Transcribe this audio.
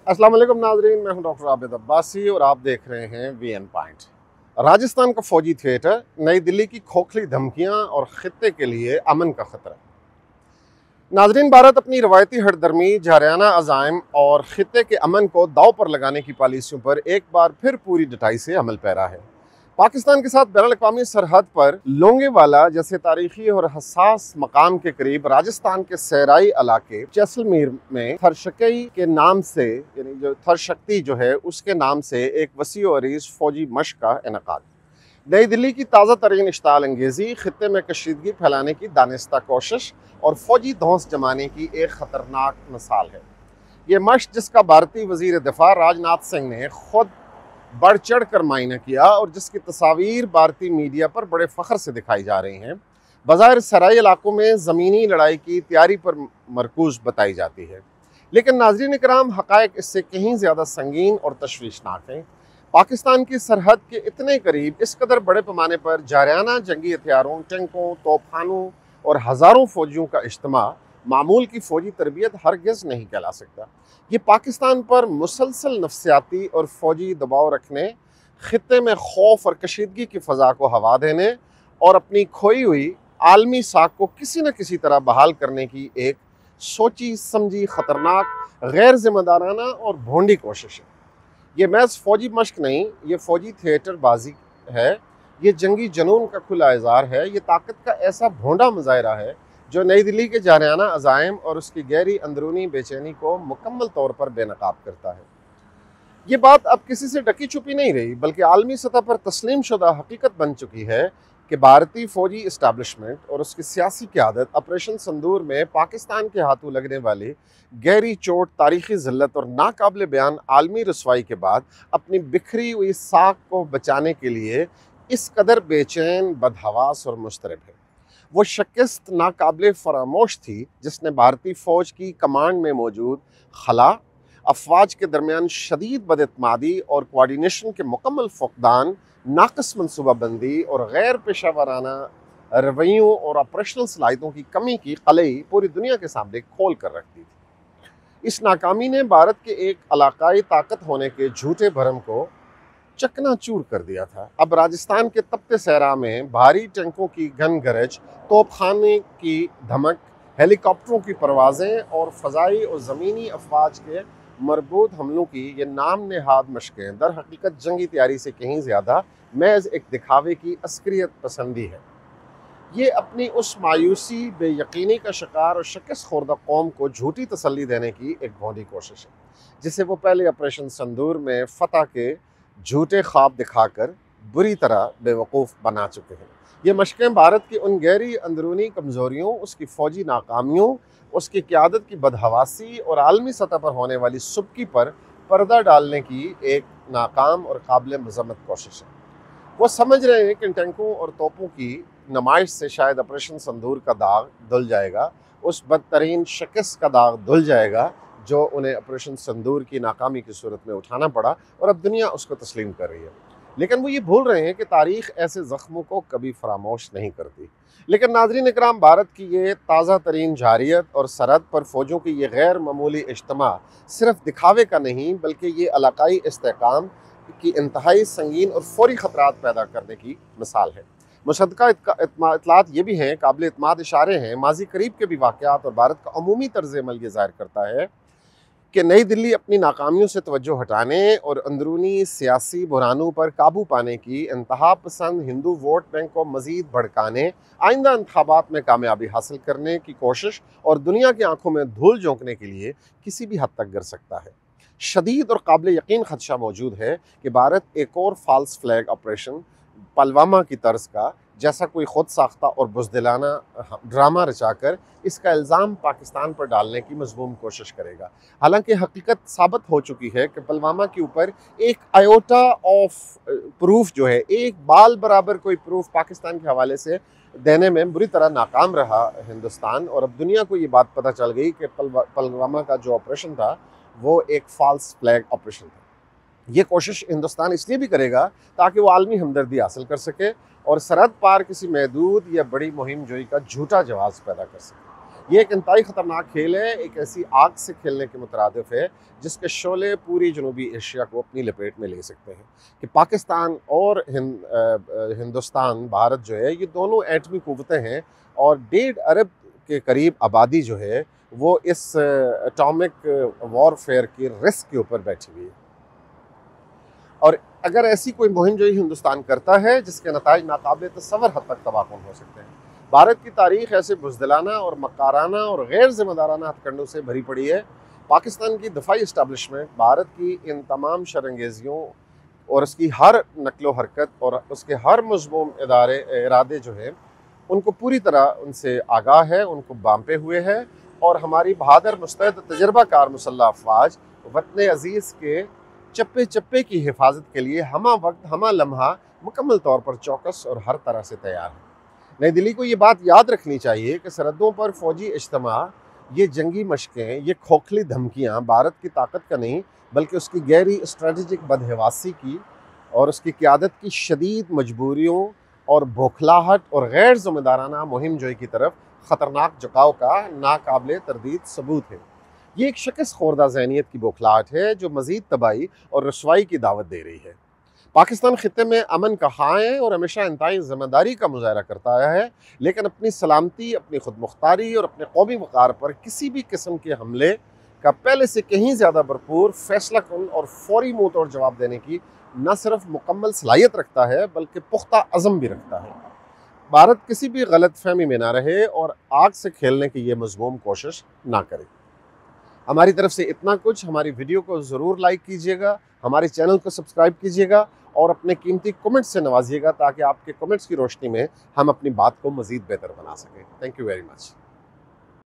अस्सलाम वालेकुम नाजरीन, मैं हूं डॉक्टर आबिद अब्बासी और आप देख रहे हैं वीएन पॉइंट। राजस्थान का फौजी थिएटर, नई दिल्ली की खोखली धमकियां और खित्ते के लिए अमन का खतरा। नाजरीन, भारत अपनी रवायती हठधर्मी, जारयाना अज़ाइम और खित्ते के अमन को दांव पर लगाने की पॉलिसियों पर एक बार फिर पूरी डटाई से अमल पैरा है। पाकिस्तान के साथ बैनुल-अक़वामी सरहद पर लोंगेवाला जैसे तारीखी और हसास मकाम के करीब राजस्थान के सहराई इलाके जैसलमेर में थरशकई के नाम से, यानी जो थरशक्ति जो है उसके नाम से एक वसी और अरीज फौजी मश्क का इनेकाद। नई दिल्ली की ताज़ा तरीन इश्ताल अंगेज़ी, खित्ते में कशीदगी फैलाने की दानिस्ता कोशिश और फौजी धौंस जमाने की एक ख़तरनाक मिसाल है। ये मश्क जिसका भारतीय वज़ीर दिफ़ा राजनाथ सिंह ने खुद बढ़ चढ़ कर मायना किया और जिसकी तस्वीर भारतीय मीडिया पर बड़े फ़ख्र से दिखाई जा रही हैं, बज़ाहिर सराई इलाकों में ज़मीनी लड़ाई की तैयारी पर मरकूज़ बताई जाती है। लेकिन नाज़रीन इकराम, हक़ाइक़ इससे कहीं ज़्यादा संगीन और तशवीशनाक हैं। पाकिस्तान की सरहद के इतने करीब इस कदर बड़े पैमाने पर जारयाना जंगी हथियारों, टैंकों, तोपखानों और हज़ारों फ़ौजियों का इज्तिमा मामूल की फ़ौजी तरबियत हरगिज़ नहीं कहला सकता। ये पाकिस्तान पर मुसलसल नफसियाती और फ़ौजी दबाव रखने, खित्ते में खौफ और कशीदगी की फ़ज़ा को हवा देने और अपनी खोई हुई आलमी साख को किसी न किसी तरह बहाल करने की एक सोची समझी, ख़तरनाक, गैर ज़िम्मेदाराना और भोंडी कोशिश है। ये महज फ़ौजी मश्क नहीं, ये फ़ौजी थिएटर बाजी है, ये जंगी जनून का खुला इज़हार है, ये ताकत का ऐसा भोंडा मुज़ाहिरा है जो नई दिल्ली के जारयाना अज़ाइम और उसकी गहरी अंदरूनी बेचैनी को मुकम्मल तौर पर बेनकाब करता है। ये बात अब किसी से ढकी छुपी नहीं रही, बल्कि आलमी सतह पर तस्लीम शुदा हकीकत बन चुकी है कि भारतीय फ़ौजी इस्टेब्लिशमेंट और उसकी सियासी क़यादत ऑपरेशन संदूर में पाकिस्तान के हाथों लगने वाली गहरी चोट, तारीख़ी ज़िल्लत और नाकाबिल बयान आलमी रसवाई के बाद अपनी बिखरी हुई साख को बचाने के लिए इस कदर बेचैन, बदहवास और मुस्तरब है। वो शिकस्त नाकाबिल फरामोश थी जिसने भारतीय फ़ौज की कमांड में मौजूद खला, अफवाज के दरमियान शदीद बदएतमादी और कोऑर्डिनेशन के मुकम्मल फ़ुक़दान, नाक़िस मनसूबाबंदी और गैर पेशा वाराना रवैयों और ऑपरेशनल सलाहियतों की कमी की कलई पूरी दुनिया के सामने खोल कर रख दी थी। इस नाकामी ने भारत के एक इलाकाई ताकत होने के झूठे भरम को चकनाचूर कर दिया था। अब राजस्थान के तपते सहरा में भारी टैंकों की घन गरज, तोपखाने की धमक, हेलीकॉप्टरों की परवाज़ें और फ़ज़ाई और ज़मीनी अफवाज के मरबूत हमलों की ये नाम नेहाद मशक़ें दर हकीकत जंगी तैयारी से कहीं ज़्यादा महज एक दिखावे की अस्करियत पसंदी है। ये अपनी उस मायूसी, बेयकीनी का शिकार और शिकस्त खुर्दा कौम को झूठी तसल्ली देने की एक भोंडी कोशिश है, जिसे वो पहले ऑपरेशन संदूर में फ़तह के झूठे ख्वाब दिखाकर बुरी तरह बेवकूफ़ बना चुके हैं। ये मशक़ें भारत की उन गहरी अंदरूनी कमज़ोरियों, उसकी फ़ौजी नाकामियों, उसकी क़यादत की बदहवासी और आलमी सतह पर होने वाली सुबकी पर पर्दा डालने की एक नाकाम और काबिल मज़म्मत कोशिश है। वो समझ रहे हैं कि इन टैंकों और तोपों की नुमाइश से शायद ऑपरेशन संदूर का दाग धुल जाएगा, उस बदतरीन शिकस्त का दाग धुल जाएगा जो उन्हें ऑपरेशन संदूर की नाकामी की सूरत में उठाना पड़ा और अब दुनिया उसको तस्लीम कर रही है। लेकिन वो ये भूल रहे हैं कि तारीख़ ऐसे ज़ख्मों को कभी फरामोश नहीं करती। लेकिन नाज़रीन इकराम, भारत की ये ताज़ा तरीन जारियत और सरहद पर फ़ौजों की ये गैर मामूली इज्तिमा सिर्फ दिखावे का नहीं, बल्कि ये इलाकाई इस्तेहकाम की इंतहाई संगीन और फौरी ख़तरात पैदा करने की मिसाल है। मुशद्दक़ा इत्तलात ये भी हैं, काबिल इत्माद इशारे हैं, माजी करीब के भी वाक़यात और भारत का अमूमी तर्ज़ अमल ये ज़ाहिर करता है कि नई दिल्ली अपनी नाकामियों से तवज्जो हटाने और अंदरूनी सियासी बुरानों पर काबू पाने की, इंतहा पसंद हिंदू वोट बैंक को मज़ीद भड़काने, आइंदा इंतखाबात में कामयाबी हासिल करने की कोशिश और दुनिया की आंखों में धूल झोंकने के लिए किसी भी हद तक गिर सकता है। शदीद और काबिल यकीन खदशा मौजूद है कि भारत एक और फॉल्स फ्लैग ऑपरेशन पुलवामा की तर्ज का, जैसा कोई ख़ुद साख्ता और बुज़दिलाना ड्रामा रचाकर इसका इल्ज़ाम पाकिस्तान पर डालने की मज़मूम कोशिश करेगा। हालांकि हकीकत साबित हो चुकी है कि पुलवामा के ऊपर एक आयोटा ऑफ प्रूफ जो है, एक बाल बराबर कोई प्रूफ पाकिस्तान के हवाले से देने में बुरी तरह नाकाम रहा हिंदुस्तान। और अब दुनिया को ये बात पता चल गई कि पुलवामा का जो ऑपरेशन था वो एक फॉल्स फ्लैग ऑपरेशन था। ये कोशिश हिंदुस्तान इसलिए भी करेगा ताकि वो आलमी हमदर्दी हासिल कर सके और सरहद पार किसी महदूद या बड़ी मुहिम जोई का झूठा जवाब पैदा कर सके। ये एक इंतहाई ख़तरनाक खेल है, एक ऐसी आग से खेलने के मुतरादिफ है जिसके शोले पूरी जनूबी एशिया को अपनी लपेट में ले सकते हैं कि पाकिस्तान और हिंदुस्तान, भारत जो है, ये दोनों एटमी क़ुव्वतें हैं और 1.5 अरब के करीब आबादी जो है वो इस एटॉमिक वॉरफेयर की रिस्क के ऊपर बैठी हुई है। और अगर ऐसी कोई मुहिम जो हिंदुस्तान करता है जिसके नताइज नाकाबिल तसव्वुर हद तक तबाहकुन हो सकते हैं। भारत की तारीख ऐसे बुज़दिलाना और मकाराना और गैर ज़िम्मेदाराना हथकंडों से भरी पड़ी है। पाकिस्तान की दफ़ाई इस्टेब्लिशमेंट भारत की इन तमाम शरंगेज़ियों और उसकी हर नकलो हरकत और उसके हर मज़मूम इरादे जो हैं उनको पूरी तरह उनसे आगाह है, उनको बांपे हुए है। और हमारी बहादुर मुस्तैद तजर्बाकार मुसल्लह अफवाज वतन अज़ीज़ के चप्पे चप्पे की हिफाजत के लिए हमा वक्त हमा लम्हा मुकम्मल तौर पर चौकस और हर तरह से तैयार है। नई दिल्ली को ये बात याद रखनी चाहिए कि सरहदों पर फ़ौजी इज्तिमा, ये जंगी मशक़ें, ये खोखली धमकियाँ भारत की ताकत का नहीं बल्कि उसकी गहरी स्ट्रेटजिक बदहवासी की और उसकी क़यादत की शदीद मजबूरियों और बौखलाहट और गैर ज़िम्मेदाराना मुहिम जोई की तरफ ख़तरनाक झुकाव का नाकाबिल तरदीद सबूत है। ये एक शिकस्त खोरदा ज़हनियत की बौखलाहट है जो मज़ीद तबाही और रसवाई की दावत दे रही है। पाकिस्तान खित्ते में अमन का ख़ाइन और हमेशा इंतहाई ज़िम्मेदारी का मुज़ाहरा करता आया है, लेकिन अपनी सलामती, अपनी खुद मुख्तारी और अपने कौमी वक़ार पर किसी भी किस्म के हमले का पहले से कहीं ज़्यादा भरपूर, फैसलाकुन और फौरी मुँह तोड़ जवाब देने की न सिर्फ मुकम्मल सलाहियत रखता है बल्कि पुख्ता अज़म भी रखता है। भारत किसी भी गलत फहमी में ना रहे और आग से खेलने की ये मज़मूम कोशिश ना करे। हमारी तरफ से इतना कुछ। हमारी वीडियो को ज़रूर लाइक कीजिएगा, हमारे चैनल को सब्सक्राइब कीजिएगा और अपने कीमती कमेंट्स से नवाजिएगा ताकि आपके कमेंट्स की रोशनी में हम अपनी बात को मज़ीद बेहतर बना सकें। Thank you very much.